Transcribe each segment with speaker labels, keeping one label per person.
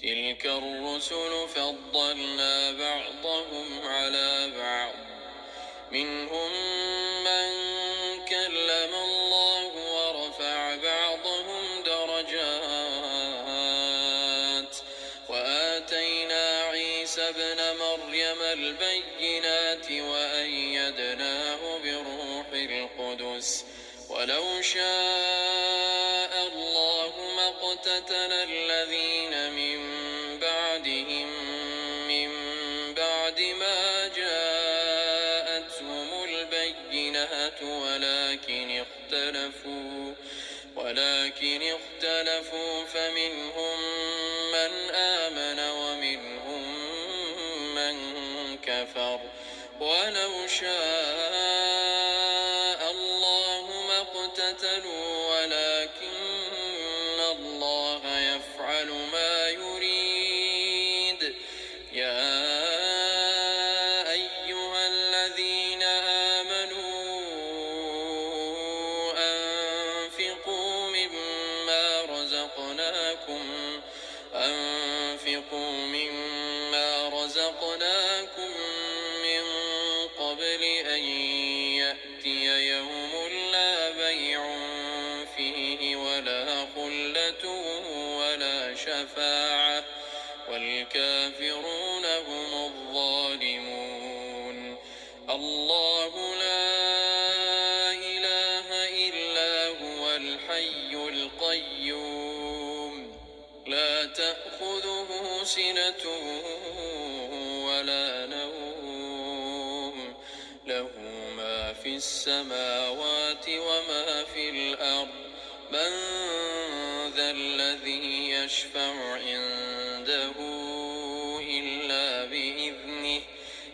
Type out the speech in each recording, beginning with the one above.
Speaker 1: تلك الرسل فضلنا بعضهم على بعض منهم من كلم الله ورفع بعضهم درجات وآتينا عيسى ابن مريم البينات وأيدناه بروح القدس ولو شاء الله ما اقتتل الذين من بعدهم من بعد ما جاءتهم البينات ولكن اختلفوا فمنهم من آمن ومنهم من كفر ولو شاء الله ما اقتتلوا ولكن الله يفعل ما يريد يا أيها الذين آمنوا أنفقوا مما رزقناكم من قبل أن يأتي يوم لا بيع فيه ولا خلة ولا شفاعة والكافرون هم الظالمون الله لا إله إلا هو الحي القيوم لا تأخذه سنة ولا نوم له ما في السماوات وما في الأرض من ذا الذي يشفع عنده إلا بإذنه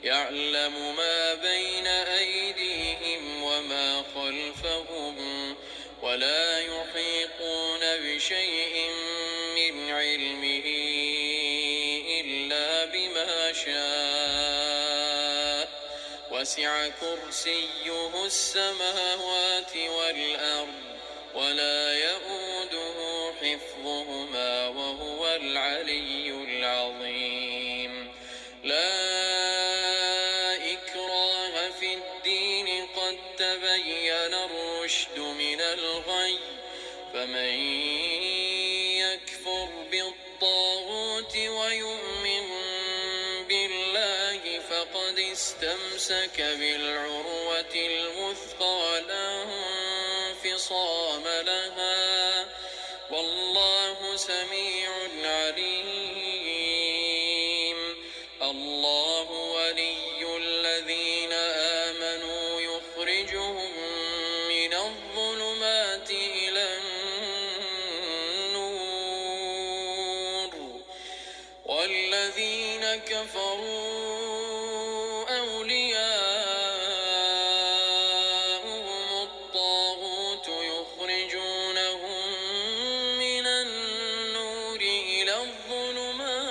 Speaker 1: يعلم ما بين أيديهم وما خلفهم ولا يحيطون بشيء من علمه إلا بما شاء وسع كرسيه السماوات والأرض ولا يئوده حفظهما وهو العلي العظيم لا إكراه في الدين قد تبين الرشد من الغي فمن يكفر بالطاغوت ويؤمن بالله فقد استمسك بالعروة الوثقى لا انفصام لها والله سميع عليم الله ولي الذين آمنوا يخرجهم من الظلمات إلى النور والذين كفروا أولياؤهم الطاغوت يخرجونهم من النور إلى الظلمات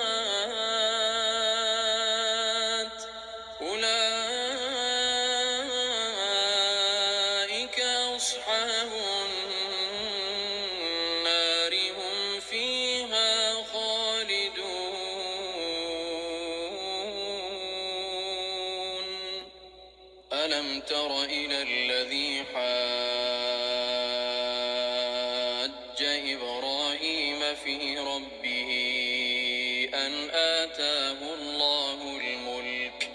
Speaker 1: أولئك أصحاب النار هم فيها خالدون ألم تر إلى الذي حاج إبراهيم في ربه أن آتاه الله الملك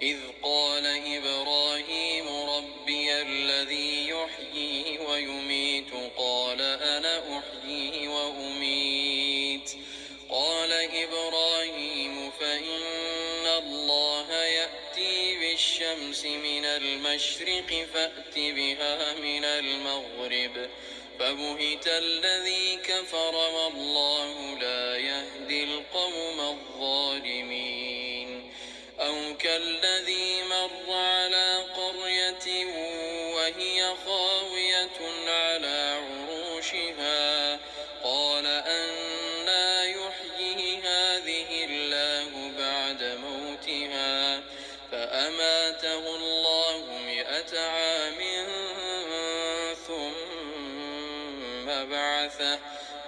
Speaker 1: إذ قال إبراهيم ربي الذي يحيي ويميت قال أنا أحيي وأميت قال إبراهيم فإن الله يأتي بالشمس من المشرق فأت بها من المغرب فبهت الذي كفر والله لا يهدي القوم الظالمين أو كالذي مر على قرية وهي خاوية على عروشها قال أنى يحيي هذه الله بعد موتها فأماته الله 100 عام ثم بعثه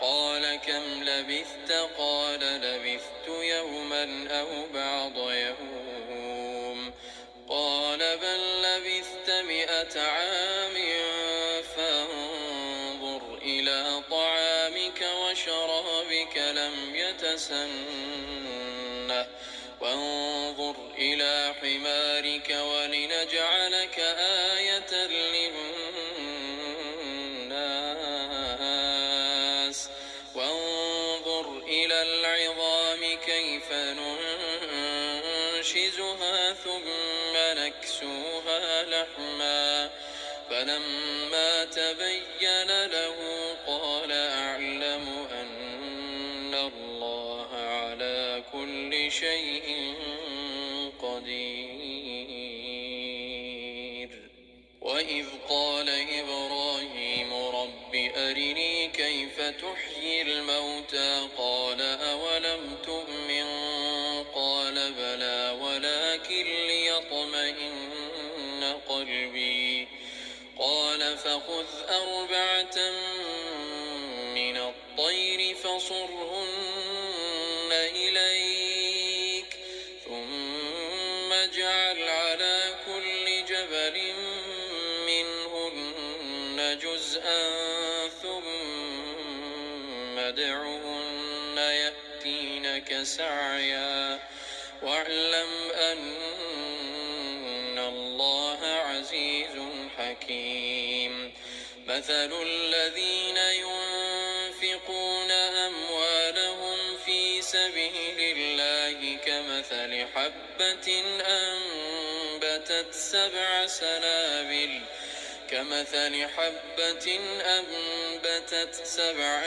Speaker 1: قال كم لبثت قال لبثت يوما أو بعض يوم قال بل لبثت 100 عام فانظر إلى طعامك وشرابك لم يتسنه وانظر إلى حمارك ولنجعلك آية للناس وانظر إلى العظام كيف ننشزها ثم نكسوها لحما فلما تبين له قال أعلم أن الله على كل شيء قدير وإذ قال إبراهيم رب أرني كيف تحيي الموتى قال أولم تؤمن قال بلى ولكن ليطمئن قلبي قال فخذ 4 من الطير فصرهن إليك ثم اجعل على كل جبل منهن جزءا ثم ادعهن يأتينك سعيا واعلم أن الله عزيز حكيم مثل الذين ينفقون أموالهم في سبيل الله كمثل حبة أنبتت 7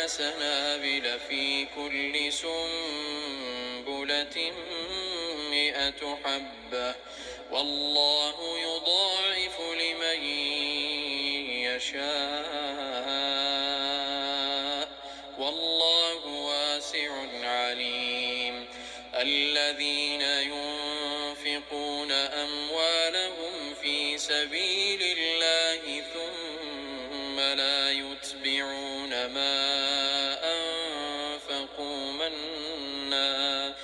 Speaker 1: سنابل في كل سنبلة 100 حبة والله يضاعف لمن يشاء والله واسع عليم الذين ينفقون أموالهم في سبيل الله ثم لا يتبعون ما أنفقوا منا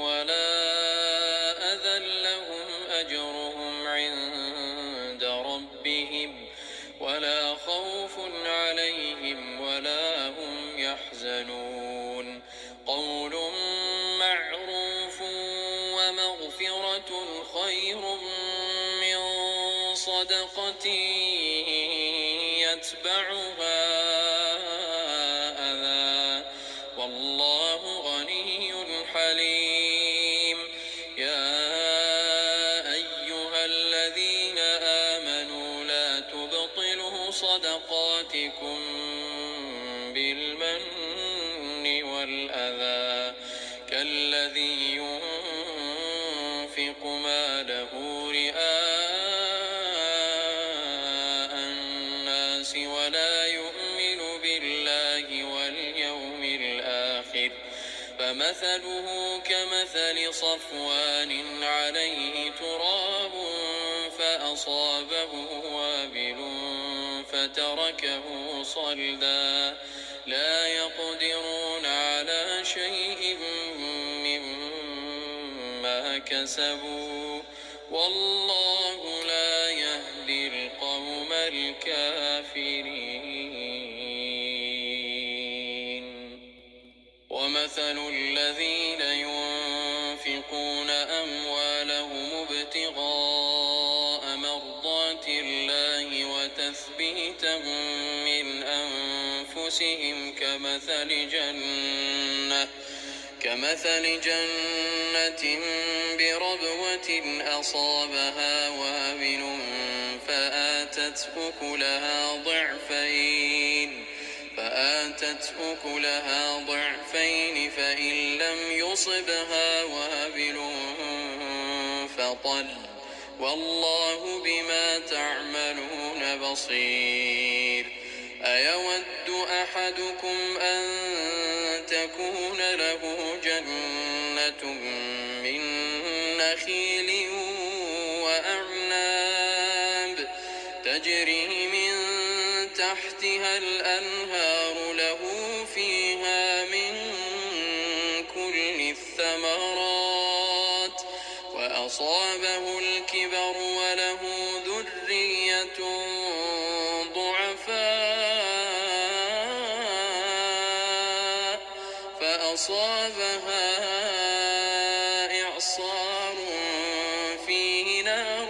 Speaker 1: ولا أذى لهم أجرهم عند ربهم ولا خوف عليهم ولا هم يحزنون قول معروف ومغفرة خير من صدقة يتبعها أذى والله غني حليم يا أيها الذين آمنوا لا تبطلوا صدقاتكم بالمن والأذى كالذي ينفق ماله رئاء الناس ولا يؤمن بالله واليوم الآخر فمثله كمثل صفوان عليه تراب فأصابه وابل فتركه صلدا لا يقدرون على شيء مما كسبوا والله لا يهدي القوم الكافرين ومثل الذين ينفقون أموالهم ابتغاء مرضات الله وتثبيتا من أنفسهم كمثل جنة بربوة أصابها وابل فآتت أكلها ضعفين فإن لم يصبها وابل فطل والله بما تعملون بصير أيود أحدكم أن تكون له جنة من نخيل وأعناب تجري من تحتها الأنهار له فيها من كل الثمرات وأصابه الكبر وله ذرية ضعفاء فأصابها إعصار فيه نار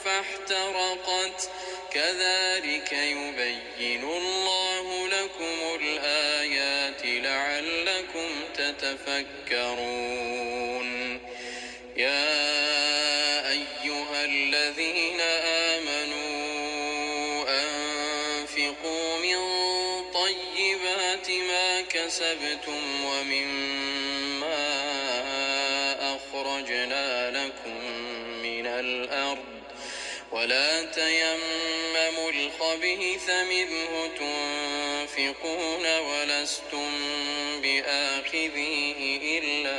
Speaker 1: فاحترقت كذلك يبين الله لكم الآيات لعلكم تتفكرون يا أيها الذين آمنوا أنفقوا من طيبات ما كسبتم ومما أخرجنا لكم من الأرض ولا تيمموا الخبيث منه تنفقون ولستم بآخذيه إلا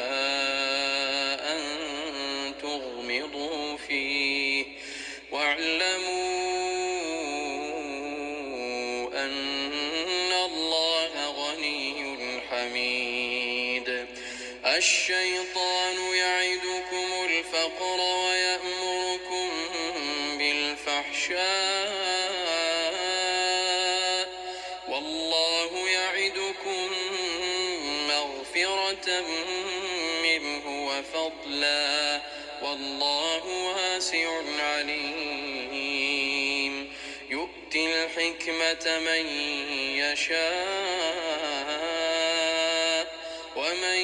Speaker 1: أن تغمضوا فيه واعلموا أن الله غني حميد الشيطان يعدكم الفقر ويأمركم بالفحشاء والله يعدكم مغفرة منه وفضلا والله واسع عليم يؤتي الحكمة من يشاء ومن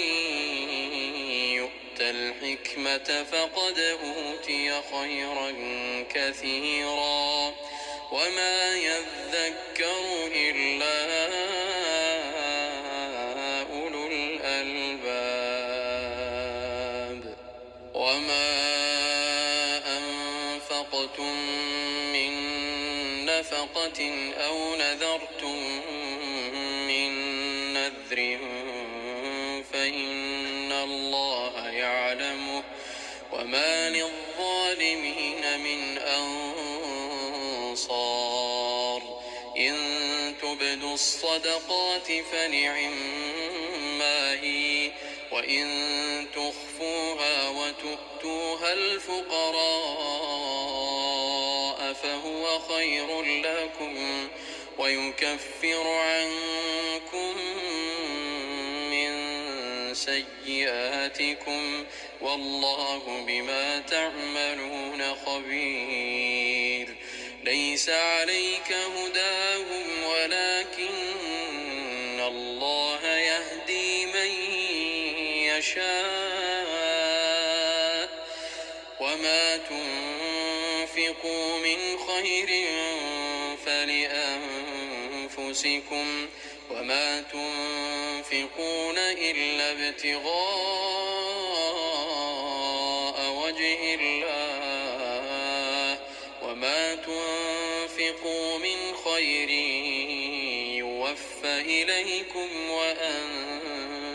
Speaker 1: يؤت الحكمة فقد أوتي خيرا كثيرا وما يذكر إلا أولو الألباب وما أنفقتم من نفقة أو نذرتم من نذر فإن الله يعلمه وما للظالمين من أنصار إن تبدوا الصدقات فنعما هي وإن تخفوها وتؤتوها الفقراء فهو خير لكم ويكفر عنكم من سيئاتكم والله بما تعملون خبير ليس عليك هداهم ولكن الله يهدي من يشاء وما تنفقوا من خير فلأنفسكم وما تنفقون إلا ابتغاء وجه الله وما تنفقوا من خير يوفى إليكم وأنتم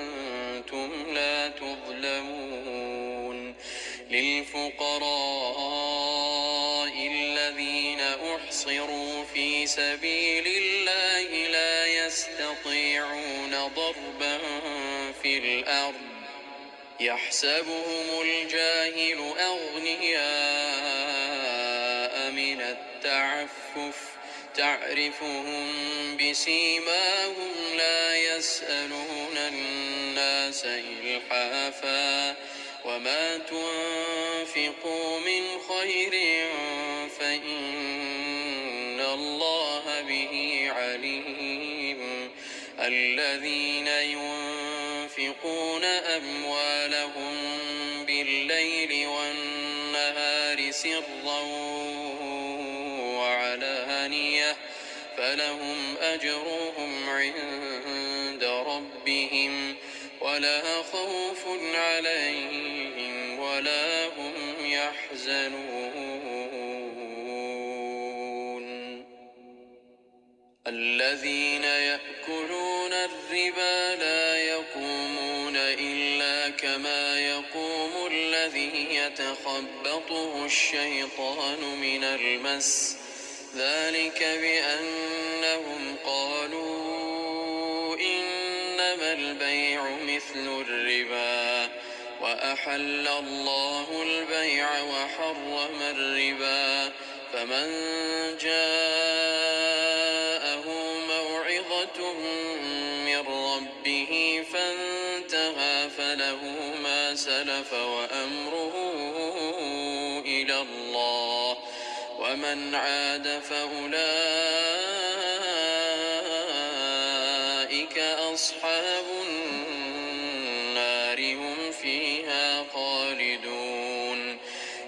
Speaker 1: لا تظلمون للفقراء الذين أحصروا في سبيل الله لا يستطيعون ضربا في الأرض يحسبهم الجاهل أغنياء من التعفف تعرفهم بسيماهم لا يسألون الناس إلحافا وما تنفقوا من خير فإن الله به عليم الذين ينفقون أموالهم بالليل والنهار سرا وعلانية فلهم أجرهم عند ربهم ولا خوف عليهم ولا هم يحزنون الذين يأكلون الربا لا يقومون إلا كما يقوم الذي يتخبطه الشيطان من المس ذلك بأنهم قالوا إنما البيع مثل الربا وأحل الله البيع وحرم الربا فمن جاءه موعظة من ربه فانتهى فله ما سلف وأمره إلى الله ومن عاد فأولئك أصحاب النار هم فيها خالدون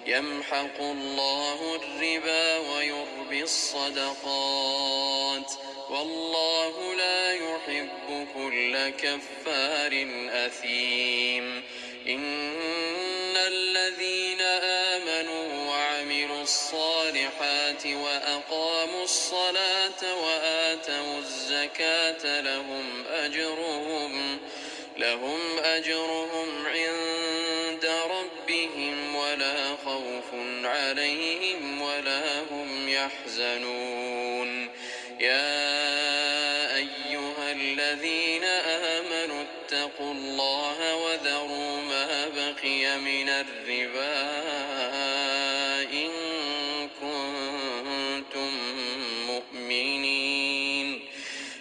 Speaker 1: يمحق الله الربا ويربي الصدقات والله لا يحب كل كفار أثيم إن الذين آمنوا وعملوا الصالحات وأقاموا الصلاة وآتوا الزكاة لهم أجرهم عند ربهم ولا خوف عليهم ولا هم يحزنون يا أيها الذين آمنوا اتقوا الله وذروا ما بقي من الربا إن كنتم مؤمنين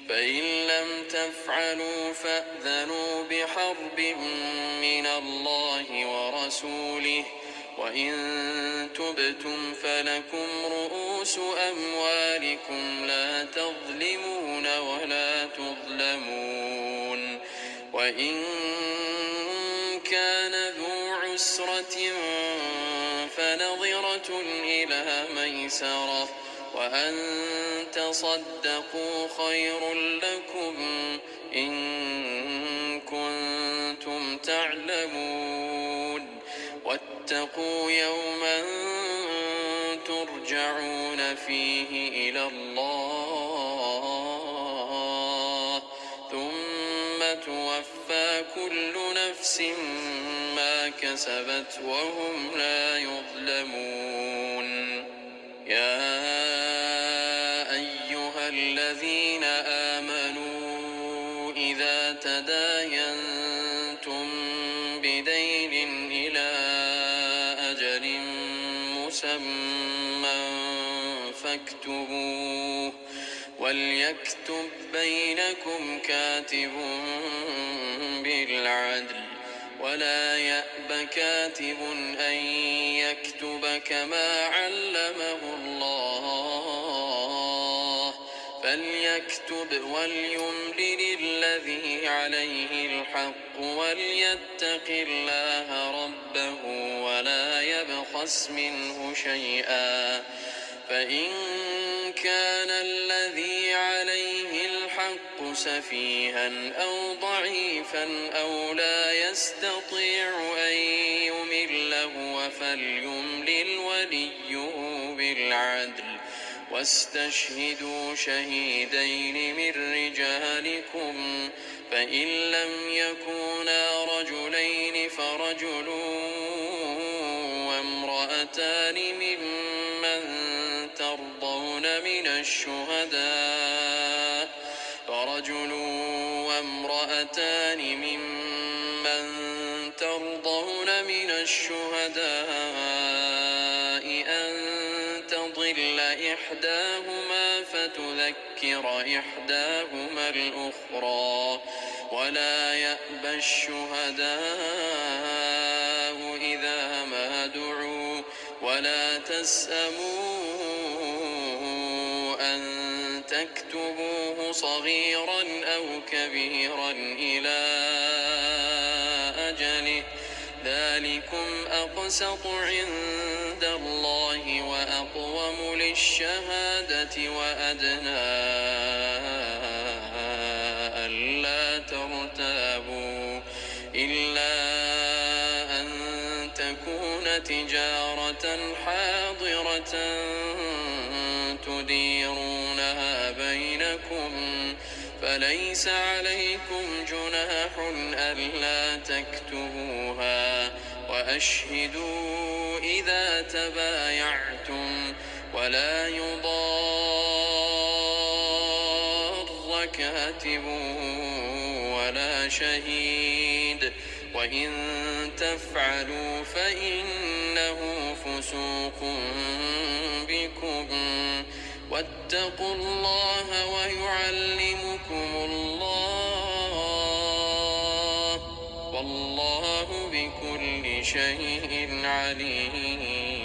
Speaker 1: فإن لم تفعلوا فأذنوا بحرب من الله ورسوله وإن تبتم فلكم رؤوس أموالكم لا تظلمون ولا تظلمون وإن كان ذو عسرة فنظرة إلى ميسرة وأن تصدقوا خير لكم إن كنتم تعلمون واتقوا يوما ترجعون فيه إلى الله ثم توفى كل نفس ما كسبت وهم لا يظلمون يا أيها الذين آمنوا إذا تداينتم بدين إلى أجل مسمى فاكتبوه وليكتب بينكم كاتب بالعدل ولا يأب كاتب أن يكتب كما علمه الله فليكتب وليملل الذي عليه الحق وليتق الله ربه ولا يبخس منه شيئا فإن كان الذي عليه الحق سفيها أو ضعيفا أو لا يستطيع أن يمل هو فليملل وليه بالعدل واستشهدوا شهيدين من رجالكم فإن لم يكونا رجلين فرجل وامرأتان ممن ترضون من الشهداء أن تضل إحداهما فتذكر إحداهما الأخرى ولا يأبى الشهداء إذا ما دعوا ولا تسأموا أن تكتبوه صغيرا أو كبيرا إلى أجله ذلكم أقسط عند الله وأقوم للشهادة وأدنى ألا ترتابوا إلا أن تكون تجارة حاضرة تديرونها بينكم فليس عليكم جناح ألا تكتبوها وأشهدوا إذا تبايعتم ولا يضار كاتب ولا شهيد وإن تفعلوا فإنه فسوق بكم واتقوا الله ويعلمكم الله والله بكل شيء عليم.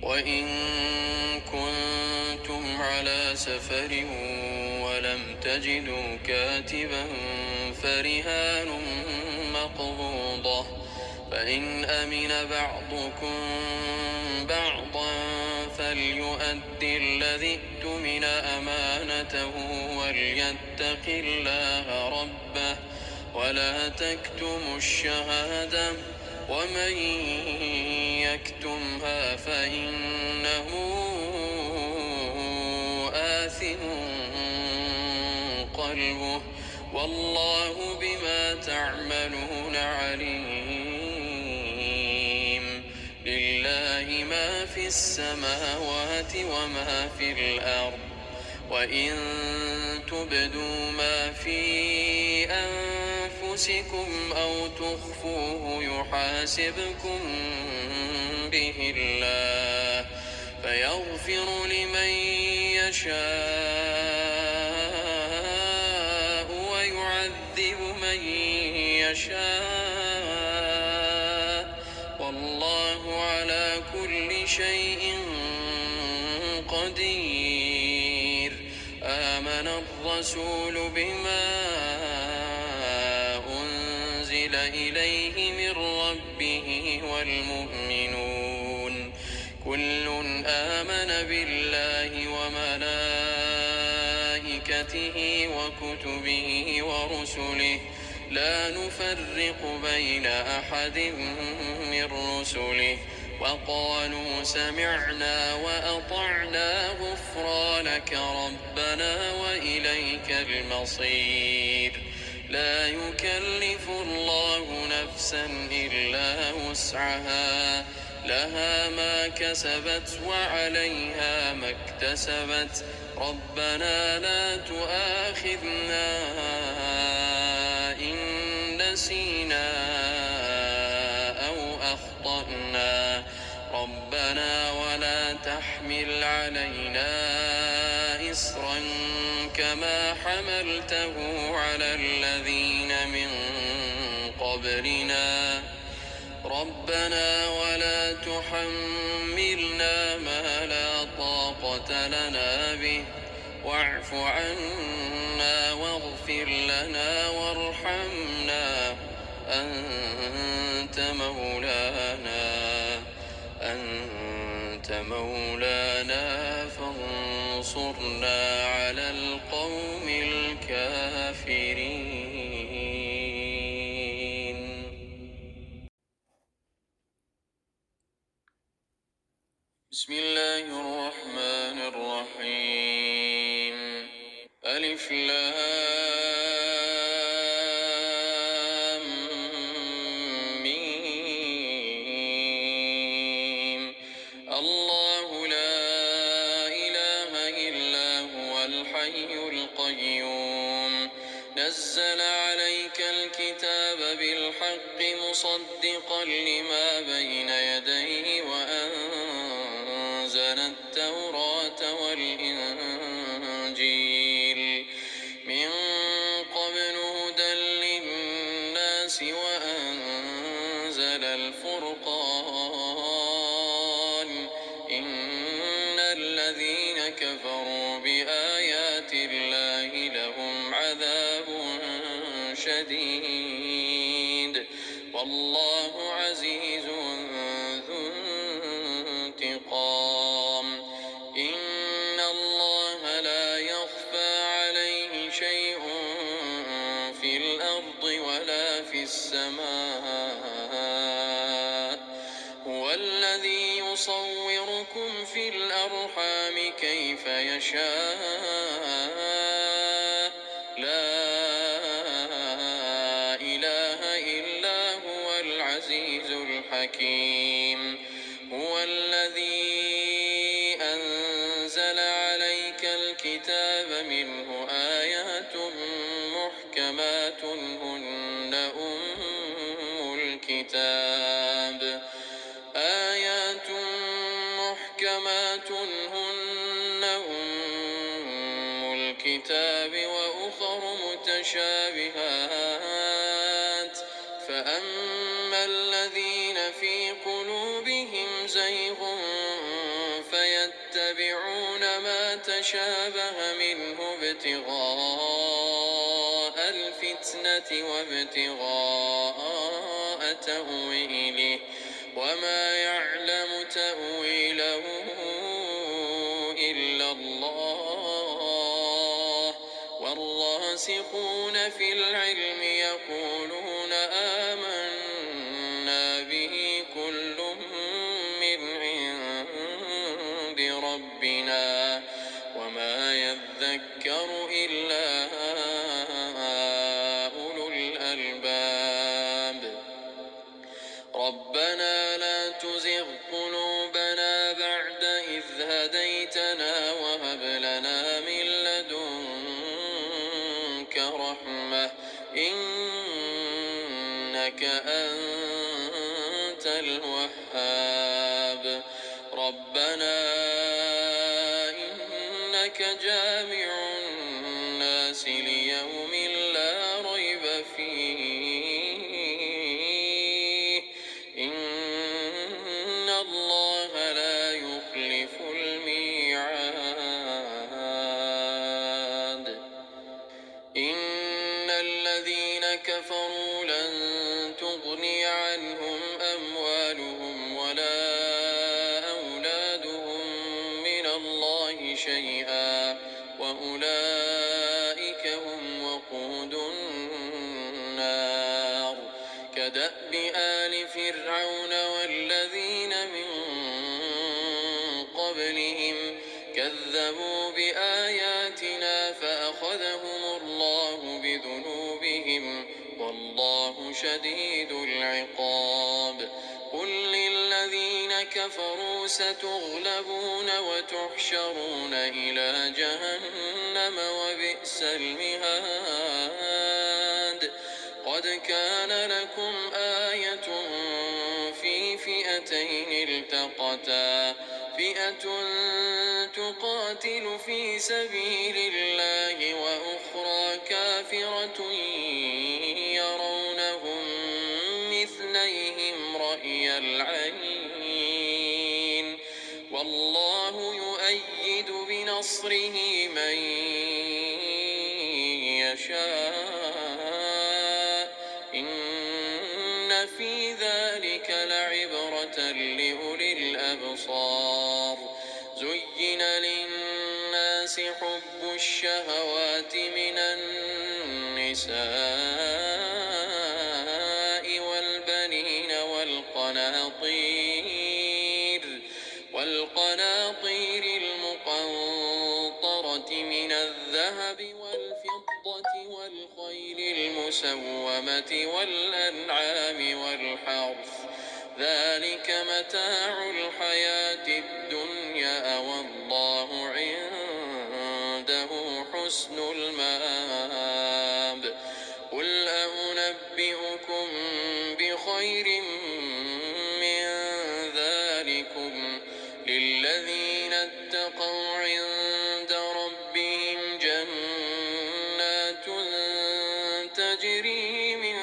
Speaker 1: وإن كنتم على سفر ولم تجدوا كاتبا فرهان مقبوضة فإن أمن بعضكم بعضا فليؤد الذي اؤتمن أمانته وليتق الله ربه ولا تكتموا الشهادة ومن يكتمها فإنه آثم قلبه والله بما تعملون عليم. لله ما في السماوات وما في الأرض وإن تبدوا ما في أنفسكم أو تخفوه يحاسبكم به الله فيغفر لمن يشاء ويعذب من يشاء والله على كل شيء قدير. آمن الرسول بما أنزل إليه من ربه والمؤمنون كل آمن بالله وملائكته وكتبه ورسله لا نفرق بين أحد من رسله وقالوا سمعنا وأطعنا غفرانك ربنا وإليك المصير. لا يكلف الله نفسا إلا وسعها لها ما كسبت وعليها ما اكتسبت ربنا لا تؤاخذنا إن نسينا أو أخطأنا ربنا ولا تحمل علينا إصرا كما حملته على الذين من قبلنا ربنا ولا تحملنا ما لا طاقة لنا به واعف عنا واغفر لنا وارحمنا أنت مولانا فانصرنا على القوم الكافرين. بسم الله الرحمن الرحيم. ألف لام ميم. الله لا إله إلا هو الحي القيوم نزل عليك الكتاب بالحق مصدقا لما بين يديه وأنزل التوراة والإنجيل من قبل هدى للناس وأنزل الفرقان إن الذين كفروا بآيات الله لهم عذاب شديد والله عزيز ذو انتقام. إن الله لا يخفى عليه شيء في الأرض ولا في السماء هو الذي يصوركم في الأرحام كيف يشاء لا إله إلا العزيز الحكيم. هو الذي أنزل عليك الكتاب منه آيات محكمات هن الكتاب آيات محكمات هن الكتاب وأخر متشابهات فأما الذين في قلوبهم زيغ فيتبعون ما تشابه منه ابتغاء الفتنة وابتغاء تأويله وما يعلم تأويله إلا الله والراسخون في العلم يقولون آمنا به كل من عند ربنا وما يذكر إلا أولو الألباب. ربنا لا تزغ قلوبنا بعد إذ هديتنا وهب لنا من لدنك رحمة إنك أنت الوهاب. ربنا إنك جامع الناس ليوم لا ريب فيه إن الله لا يخلف الميعاد. إن الذين كفروا لن تغني عنهم أموالهم ولا أولادهم من الله شيئا وأولئك هم وقود النار. كدأب آل فرعون والذين من قبلهم كذبوا بآياتنا فأخذهم الله بذنوبهم والله شديد العقاب. قل للذين كفروا ستغلبون وتحشرون إلى جهنم وبئس المهاد. قد كان لكم آية في فئتين التقتا فئة تقاتل في سبيل الله وأخرى كافرة يرونهم مثليهم رأي العين والله يؤيد بنصره من يشاء إن في ذلك لعبرة لأولي الأبصار. زين للناس حب الشهوات من النساء والبنين والقناطير المقنطرة من الذهب والفضة والخيل المسومة والأنعام والحرث ذلك متاع الحياة الدنيا والله عنده حسن المآب. قل أنبئكم بخير من ذلكم للذين اتقوا عند ربهم جنات تجري من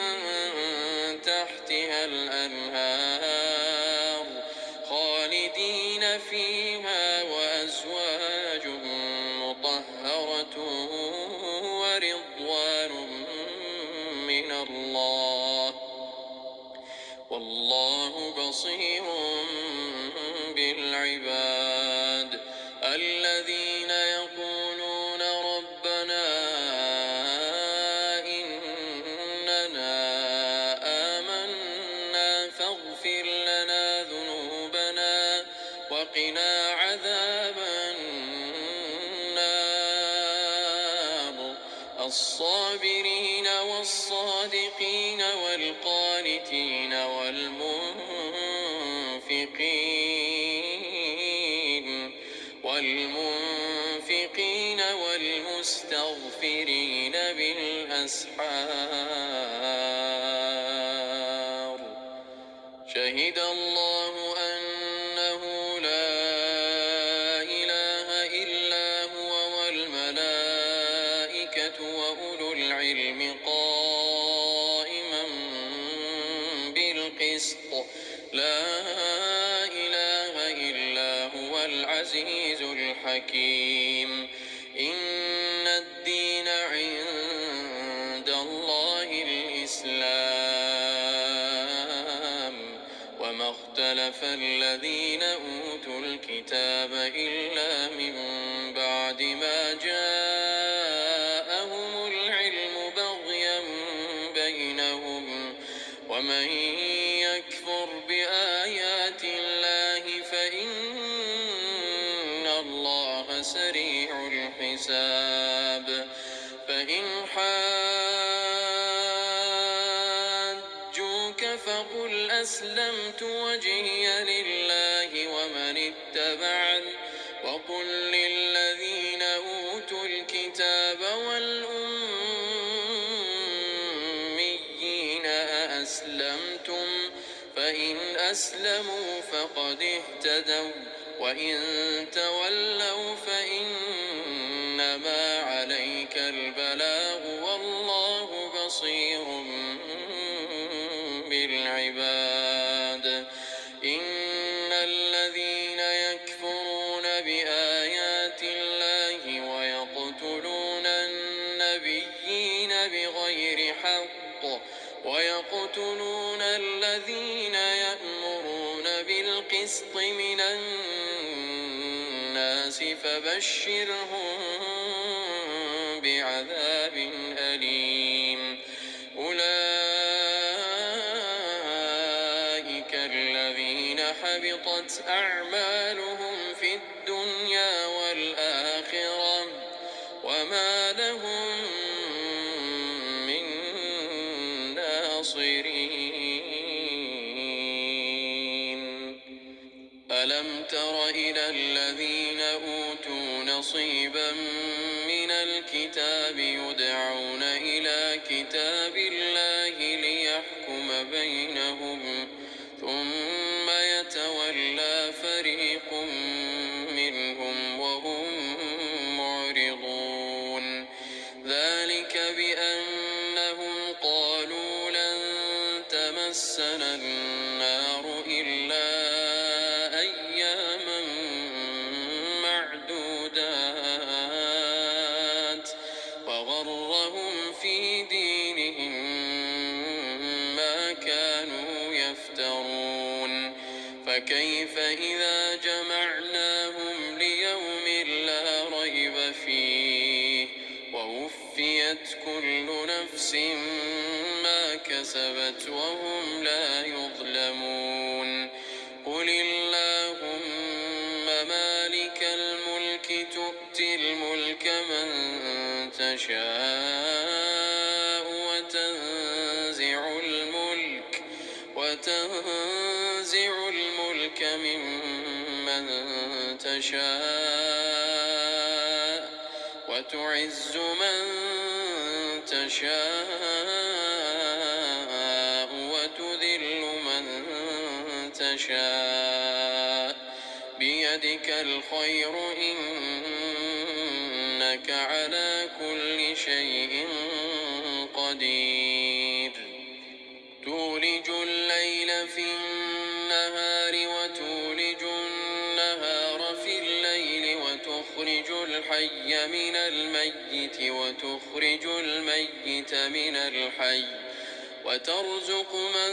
Speaker 1: تحتها الأنهار خالدين فيها وأزواج مطهرة ورضوان من الله والله بصير بالعباد. الذين يقولون ربنا إننا آمنا فاغفر لنا ذنوبنا وقنا عذاب النار. الصابرين والصادقين والقانتين والمنفقين والمنفقين والمستغفرين بالأسحار شهد الله أنه لا إله إلا هو والملائكة وأولو العلم قائما بالقسط لا إله إلا هو العزيز الحكيم إن الدين عند الله الإسلام وما اختلف الذين أوتوا الكتاب إلا من بعد ما جاءهم العلم بغيا بينهم ومن يكفر بآيات الله فإن الله سريع الحساب فإن حاجوك فقل أسلمت وجهي لله ومن اتبعني وقل للذين أوتوا الكتاب والأميين أأسلمتم فإن أسلموا فقد اهتدوا وإن تولوا فإنما عليك البلاغ والله بصير بالعباد إن الذين يكفرون بآيات الله ويقتلون النبيين بغير حق ويقتلون الذين يأمرون بالقسط من الناس فبشرهم بعذاب أليم أولئك الذين حبطت أعمالهم في الدنيا والآخرة وما لهم من ناصرين ألم تر إلى الذين أوتوا نصيبا من الكتاب يدعون إلى كتاب الله ليحكم بينهم ثم يتولى فريق منهم وهم معرضون ذلك بأنهم قالوا لن تمسنا النار إلا أياما معدودات وغرهم في دينهم ما كانوا يفترون فكيف إذا جمعناهم ليوم لا ريب فيه ووفيت كل نفس ما كسبت وهم لا يظلمون قل اللهم مالك الملك تؤتي الملك من تشاء وتنزع الملك ممن تشاء وتعز من تشاء وتذل من تشاء بيدك الخير إنك على كل شيء قدير تولج الليل في النهار وتولج النهار في الليل وتخرج الحي من الميت وتخرج الميت من الحي وترزق من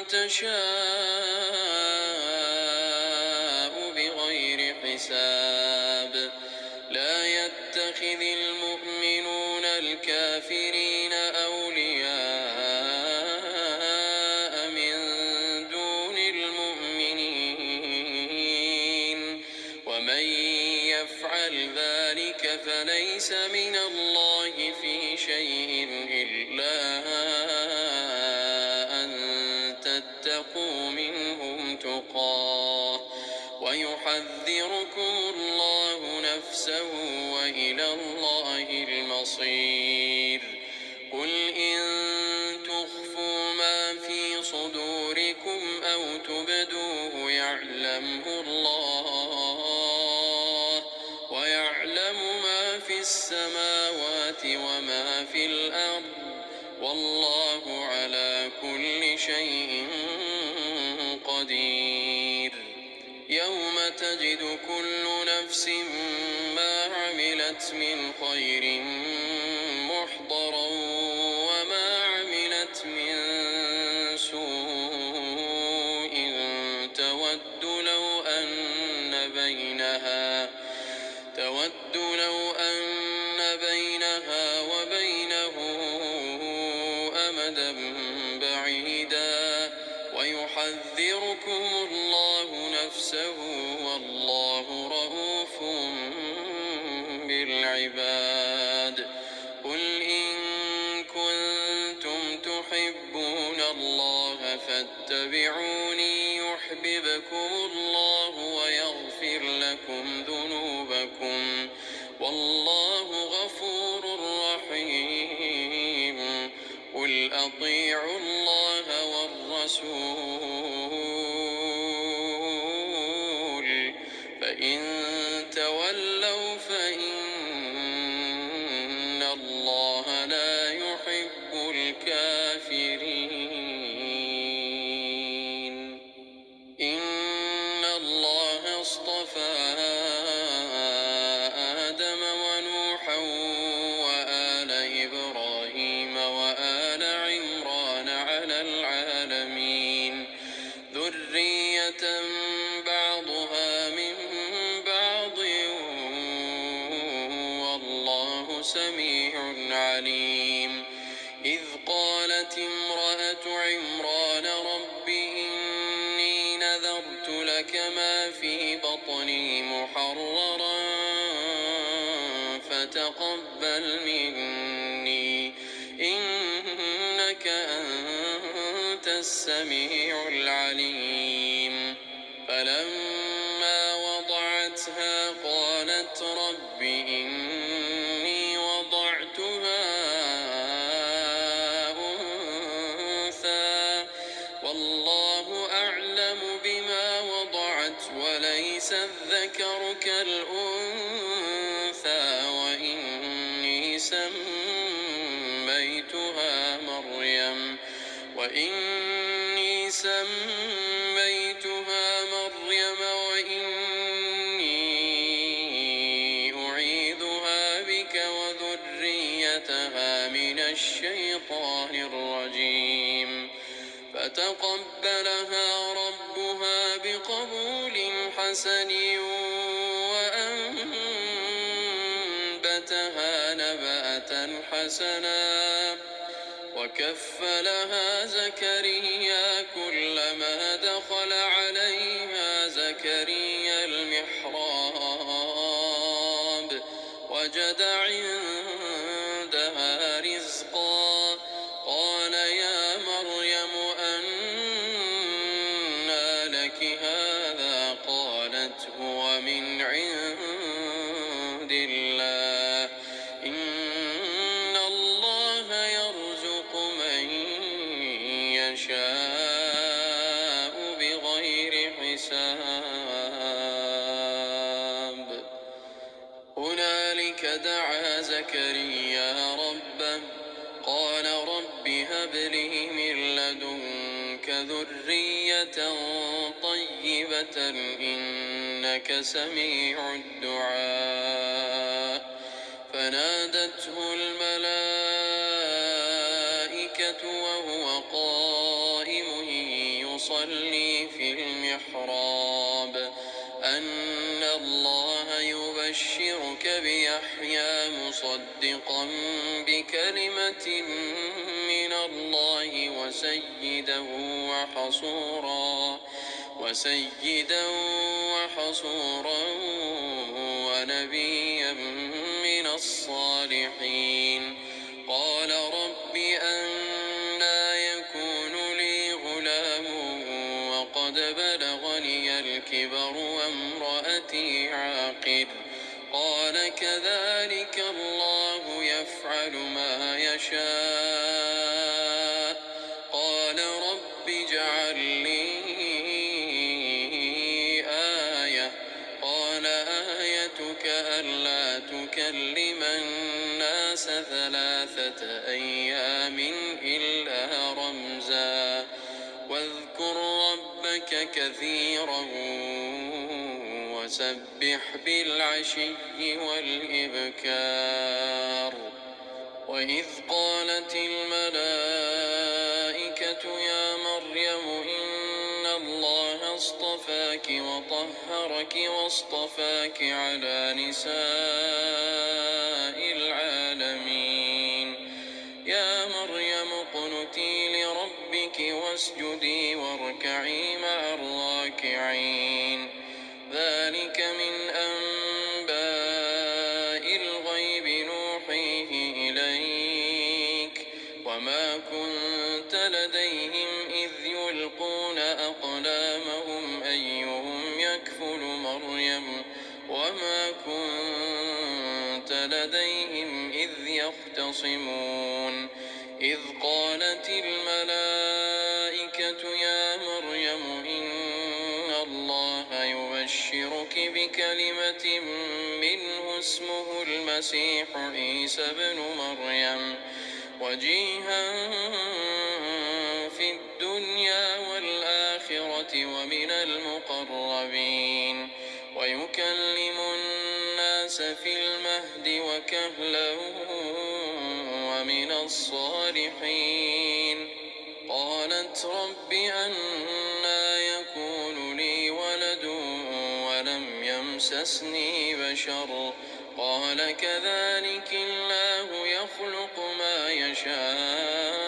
Speaker 1: تشاء بغير حساب لا يتخذ المؤمنون الكافرين أولياء من دون المؤمنين ومن يفعل ذلك فليس من الله في شيء إلا أن تتقوا منهم تقاه ويحذركم الله نفسه وإلى الله المصير. قل إن تخفوا ما في صدوركم أو تبدوه يعلمه الله ويعلم ما في السماوات وما في الأرض والله على كل شيء قدير. يوم تجد كل نفس ما عملت من خير محضرا وما عملت من سوء تود لو أن بينها وبينه أمدا بعيدا ويحذركم الله نفسه والله رءوف بالعباد. قل إن كنتم تحبون الله فاتبعوني يحببكم الله ويغفر لكم ذنوبكم والله غفور رحيم. قل أطيعوا الله والرسول فإن تولوا فإن الله لا يحب الكافرين. إن الله اصطفى آدم ونوحا وآل إبراهيم وآل عمران على العالمين ذرية بعضها من بعض والله سميع عليم. إذ قالت امرأة عمران رب إني نذرت لك ما في بطني محررا فتقبل مني إنك أنت السميع العليم. فلما وضعتها قالت رب إني وضعتها أنثى والله أعلم بما وضعت وليس الذكر كالأنثى وإني سميتها مريم وإني أعيذها بك وذريتها من الشيطان الرجيم. فتقبلها ربها بقبول حسن وأنبتها نباتا حسنا وكفلها زكريا كلما دخل عليها زكريا المحراب وجد عندها رزقا قال يا مريم أنى لك هذا قالت هو من عند الله إن الله يرزق من يشاء بغير حساب. هنالك دعا زكريا ربه قال رب هب لي من لدنك ذرية طيبة إنك سميع الدعاء. فنادته الملائكة وهو قائم يصلي في المحراب أن الله يبشرك بيحيى مصدقا بكلمة من الله وسيدا وحصورا ونبيا من الصالحين. قال رب أنى يكون لي غلام قد بلغني الكبر وامرأتي عاقر قال كذلك الله يفعل ما يشاء قال رب اجعل لي آية قال آيتك ألا تكلم الناس 3 أيام إلا رمزا واذكر ربك كثيرا وسبح بالعشي والإبكار وإذ قالت الملائكة يا مريم إن الله اصطفاك وطهرك واصطفاك على نساء العالمين يا مريم اقنتي لربك واسجدي واركعي مع الراكعين ذلك من أنباء الغيب نوحيه إليك وما كنت لديهم إذ يلقون أقلامهم أيهم يكفل مريم وما كنت لديهم إذ يختصمون إذ قالت الملائكة يا مريم إن الله يبشرك بكلمة منه اسمه المسيح عيسى ابن مريم وجيها في الدنيا والآخرة ومن المقربين ويكلم الناس في المهد وكهلا ومن الصالحين قالت رب أنى يكون لي ولد ولم يمسسني بشر قال كذلك الله يخلق ما يشاء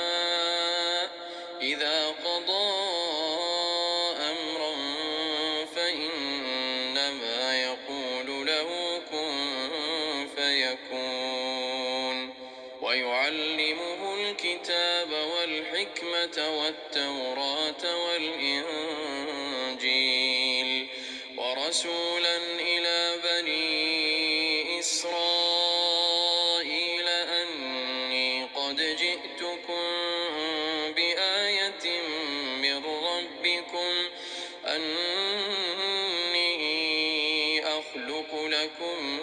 Speaker 1: إذا قضى أمرا فإنما يقول له كن فيكون ويعلمه الكتاب والحكمة والتوراة والإنجيل ورسولا إلى بني إسرائيل أني قد جئتكم بآية من ربكم أني أخلق لكم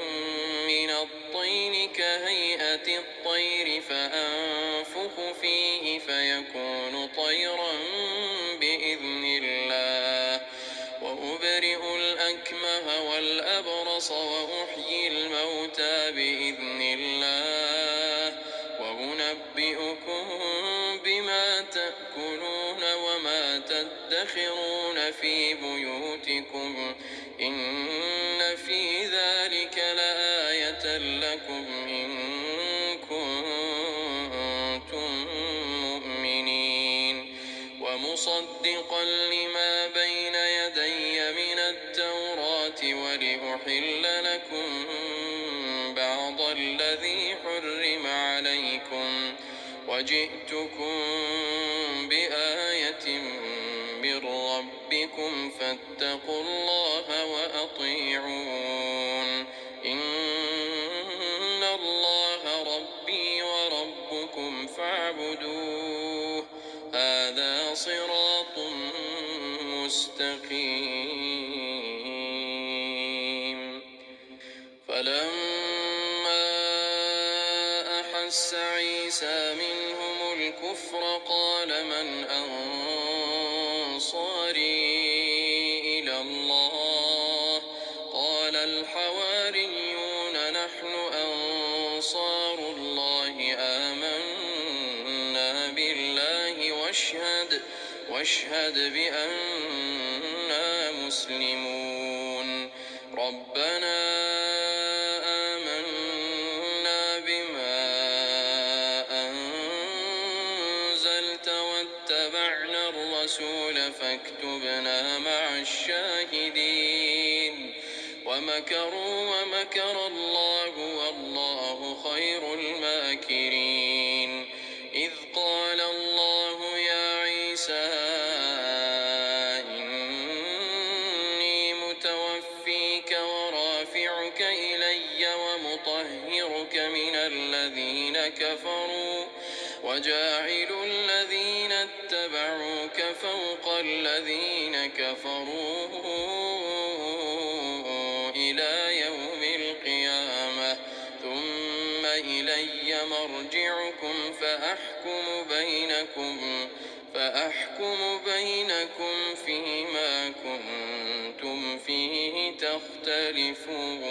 Speaker 1: من الطين كهيئة الطير فأنفخ فيه فيكون طيرا بإذن الله وأبرئ الأكمه والأبرص وأحيي الموتى بإذن الله وأنبئكم بما تأكلون وما تدخرون في بيوتكم إن في ذلك لآية لكم إن كنتم مؤمنين ومصدقا لما بين يدي من التوراة ولأحل لكم بعض الذي حرم عليكم وجئتكم بآية من ربكم فاتقوا الله وأطيعون إن الله ربي وربكم فاعبدوه هذا صراط مستقيم فلما أحس عيسى منهم الكفر قال من أنصاري إلى الله قال الحواريون نحن أنصار الله آمنا بالله واشهد بأننا مسلمون ربنا آمنا بما أنزلت واتبعنا الرسول فاكتبنا مع الشاهدين ومكروا ومكر الله والله خير الماكرين إذ قال الله يا عيسى ونطهرك من الذين كفروا وجاعل الذين اتبعوك فوق الذين كفروا إلى يوم القيامة ثم إلي مرجعكم فأحكم بينكم فيما كنتم فيه تختلفون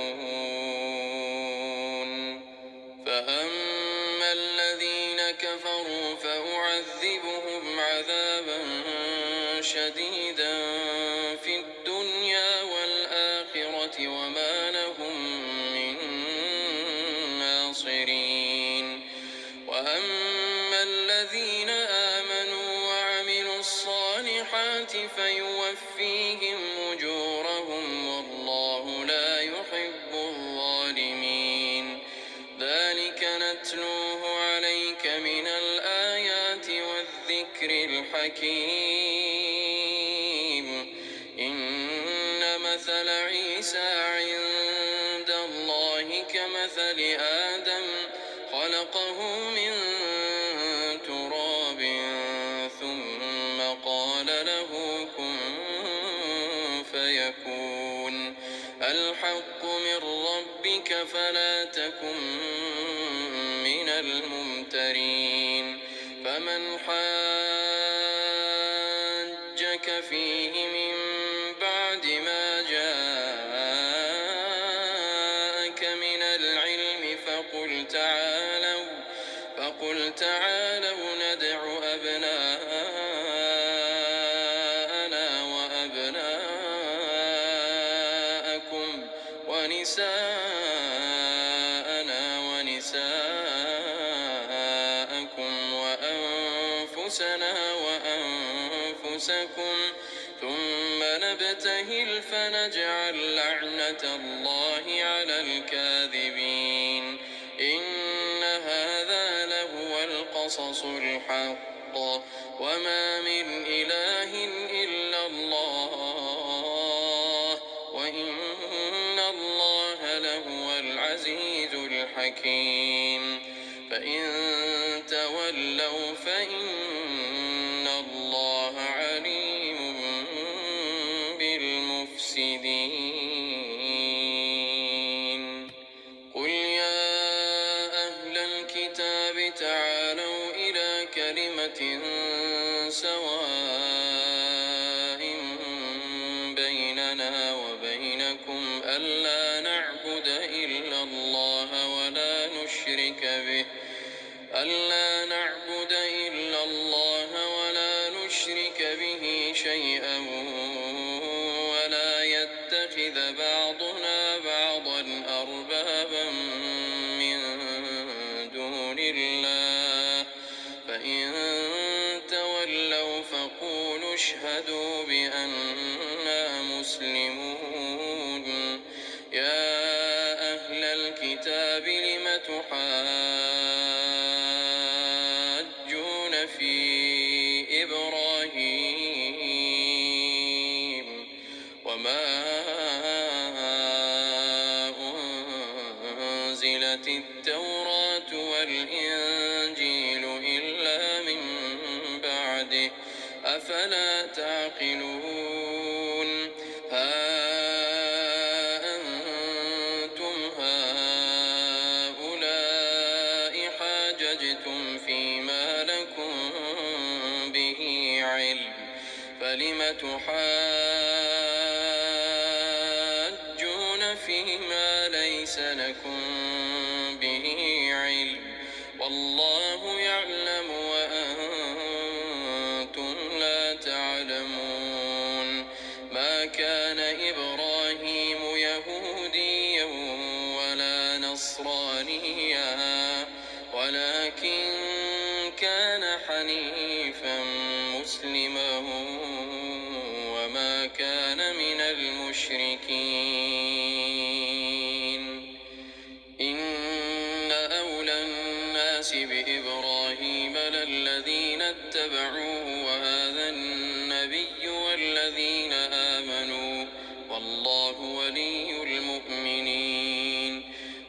Speaker 1: فأما الذين كفروا فأعذبهم عذابا شديدا في الدنيا والآخرة وما لهم من ناصرين وأما الذين آمنوا وعملوا الصالحات فيوفيهم أجورهم والله لا يحب الظالمين ذلك نتلوه عليك من الآيات والذكر الحكيم إن مثل عيسى عند الله كمثل آدم خلقه من تراب ثم قال له كن فيكون الحق من ربك فلا تكن من الممترين فمن حاجك فيه من بعد ما جاءك من العلم فقل تعالوا ندع أبناءنا وأبناءكم ونساءنا ونساءكم وأنفسنا وأنفسكم ثم نبتهل فنجعل لعنة الله على الكاذبين إن هذا لهو القصص الحق وما من إله إلا الله وإن الله لهو العزيز الحكيم فإن تولوا فإن الله عليم بالمفسدين قل يا أهل الكتاب تعالوا إلى كلمة سواء بيننا وبينكم ألا نعبد إلا الله ولا نشرك به شيئا ولا يتخذ بعضنا بعضا أربابا من دون الله فإن تولوا فقولوا اشهدوا بأننا مسلمون يا أهل الكتاب لم تحاجون في إبراهيم وما أنزلت التوراة والإنجيل إلا من بعده أفلا تعقلون ها أنتم هؤلاء حاججتم فيما لكم به علم فلم تحاجون فيما ليس لكم به علم والله يعلم وأنتم لا تعلمون ما كان إبراهيم يهوديا ولا نصرانيا ولكن كان حنيفا مسلما وما كان من المشركين إن أولى الناس بإبراهيم للذين اتبعوه وهذا النبي والذين آمنوا والله ولي المؤمنين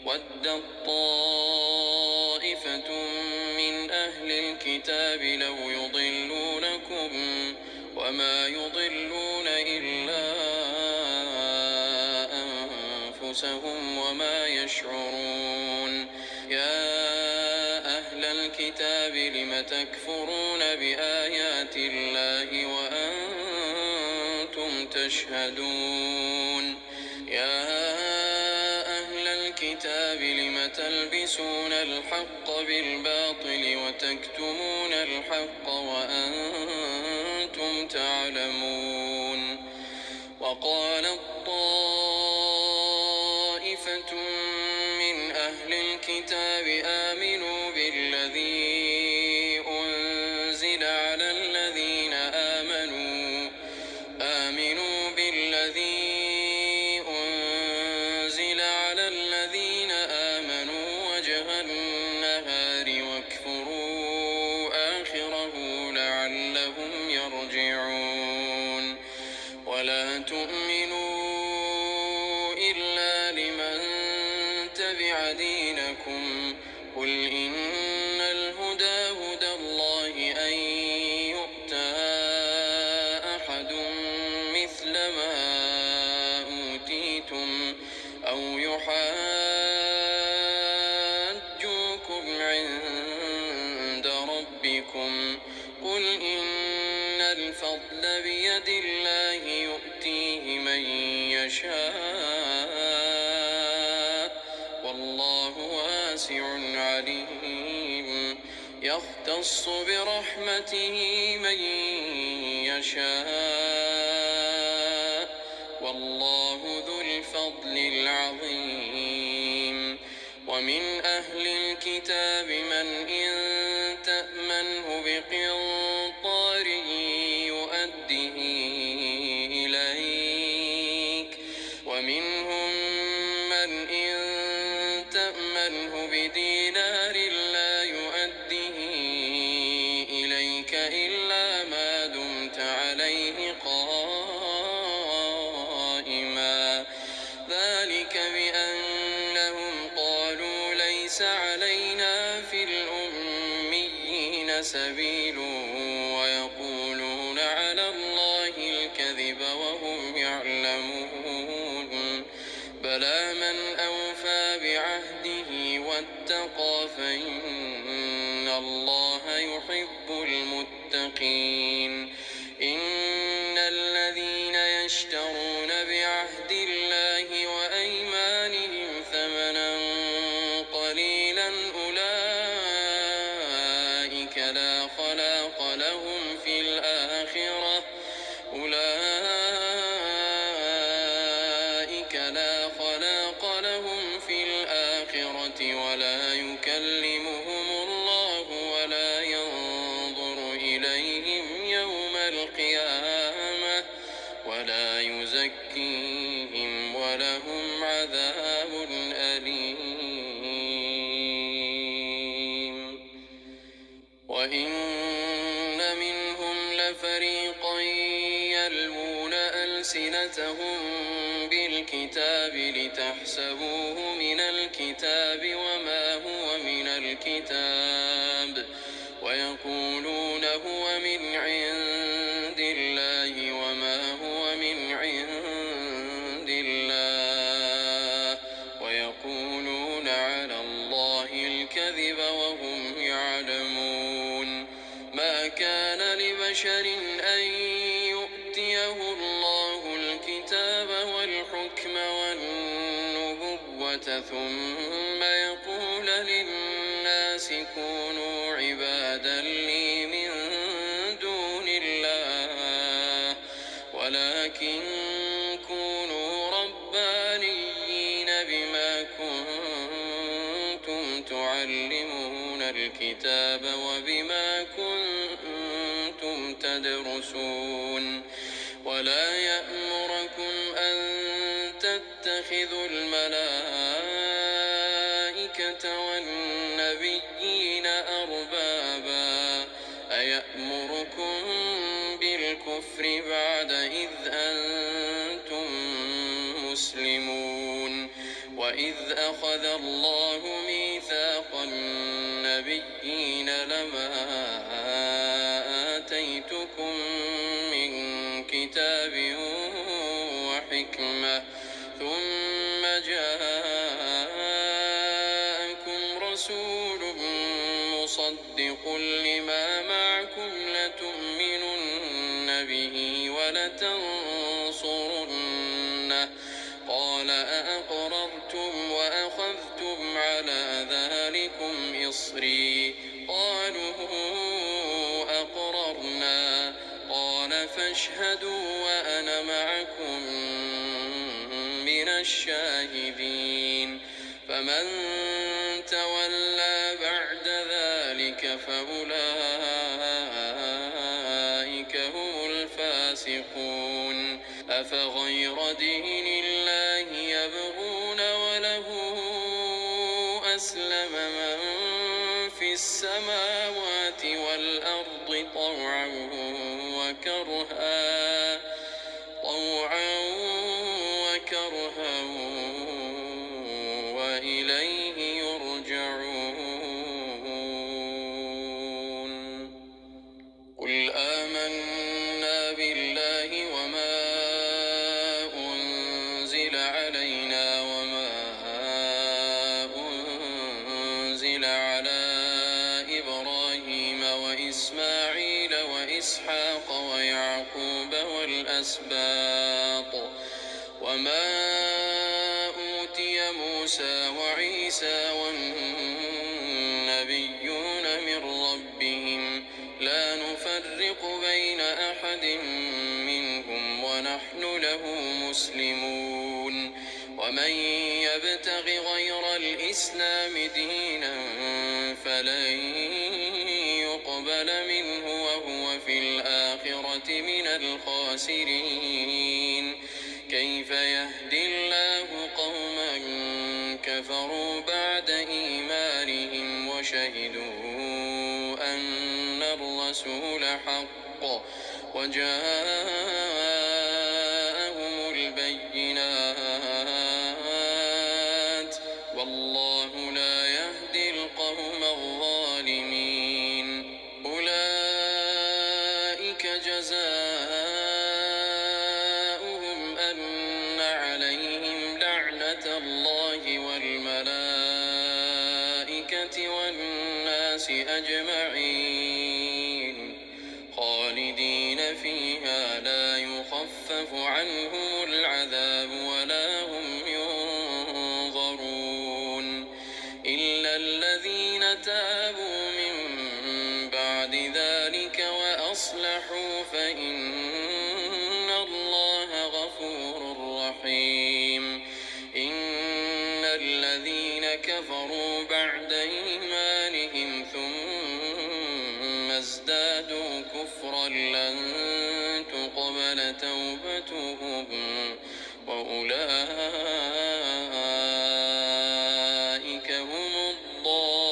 Speaker 1: ود طائفة من أهل الكتاب لو يضلونكم وما يضلون إلا أنفسهم وما يشعرون. يا أهل الكتاب لم تكفرون بآيات الله وأنتم تشهدون. يا أهل الكتاب لم تلبسون الحق بالباطل وتكتمون الحق وأنتم تعلمون. وقالت طائفة من أهل الكتاب آمنوا بالذي أنزل على الذين آمنوا وجه النهار واكفروا آخره لعلهم يرجعون. ولا تؤمنوا إلا لمن تبع دينكم. قل إن الهدى هدى الله أن يؤتى أحد مثل ما أوتيتم أو يحاجوكم عند ربكم. قل إن الفضل بيد الله يؤتيه من يشاء والله واسع عليم. يختص برحمته من يشاء والله ذو الفضل العظيم. ومن أهل الكتاب من إن تأمنه بقنطار يؤده إليك ومنهم من إن تأمنه بدينار لا يؤده إليك إلا ما دمت عليه قائما. ذلك بأنهم قالوا ليس علينا في الأميين سبيل ويقولون على الله الكذب وهم يعلمون. بلى من أوفى بعهده واتقى فإن الله يحب المتقين. إن الذين يشترون بعهد الله وأيمانهم ثمنا قليلا أولئك لا خلاق لهم في الآخرة ولا يكلمهم الله ولا ينظر إليهم يوم القيامة ولا يزكيهم ولهم عذاب أليم. وإن منهم لفريقا يلوون ألسنتهم بالكتاب لتحسبوه من الكتاب وما هو من الكتاب ويقولون هو من عند الله وما هو من عند الله ويقولون على الله الكذب وهم يعلمون. ما كان لبشر أن يؤتيه الله الكتاب والحكم والنبوة ثم يقول للناس كونوا عبادا لي من دون الله ولكن كونوا ربانيين بما كنتم تعلمون الكتاب وبما كنتم تدرسون. ولا يأمركم أن تتخذوا الملائكة والنبيين أربابا أيأمركم بالكفر بعد إذ أنتم مسلمون. وإذ أخذ الله ميثاق النبيين لما آتيتكم من كتاب وحكمة ثم جاءكم رسول مصدق لما معكم لتؤمنن به ولتنصرنه قال أأقررتم وأخذتم على ذلكم إصري قالوا أقررنا قال فاشهدوا وأنا معكم من الشاهدين فمن تولى بعد ذلك فأولئك هم الفاسقون أفغير دين الله يبغون وله أسلم من في السماوات والأرض طوعا وكرها وإليه يرجعون قل آمنا بالله وما أنزل علينا وما أنزل على إبراهيم وإسماعيل وإسحاق ويعقوب والأسباط وما أوتي موسى وعيسى والنبيون من ربهم لا نفرق بين أحد منهم ونحن له مسلمون ومن يبتغ غير الإسلام دينا فلن يقبل منه وهو في الآخرة من الخاسرين كيف يهدي الله قوما كفروا بعد إيمانهم وشهدوا أن الرسول حق وجاءهم البينات والله لا يهدي القوم الظالمين أولئك جزاؤهم أن عليهم لعنة الله والملائكة والناس أجمعين خالدين فيها لا يخفف عنهم العذاب ولا هم ينظرون إلا الذين تابوا من بعد ذلك وأصلحوا فإن الله غفور رحيم إن الذين كفروا بعد إيمانهم ثم ازدادوا كفرا لن تقبل توبتهم وأولئك هم الضالون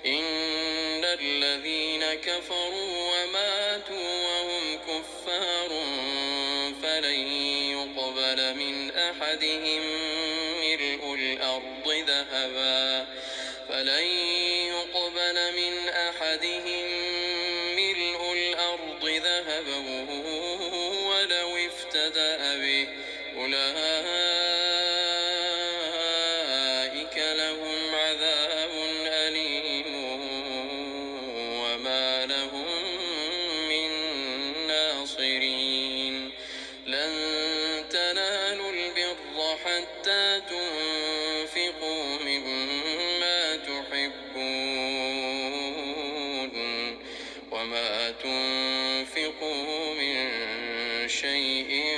Speaker 1: إن الذين كفروا وماتوا وهم كفار فلن يقبل من أحدهم ملء الأرض ذهبا ولو افتدأ به أولئك لهم عذاب أليم وما لهم من ناصرين لن تنالوا البر حتى تنفقوا مما تحبون وما تنفقوا من شيء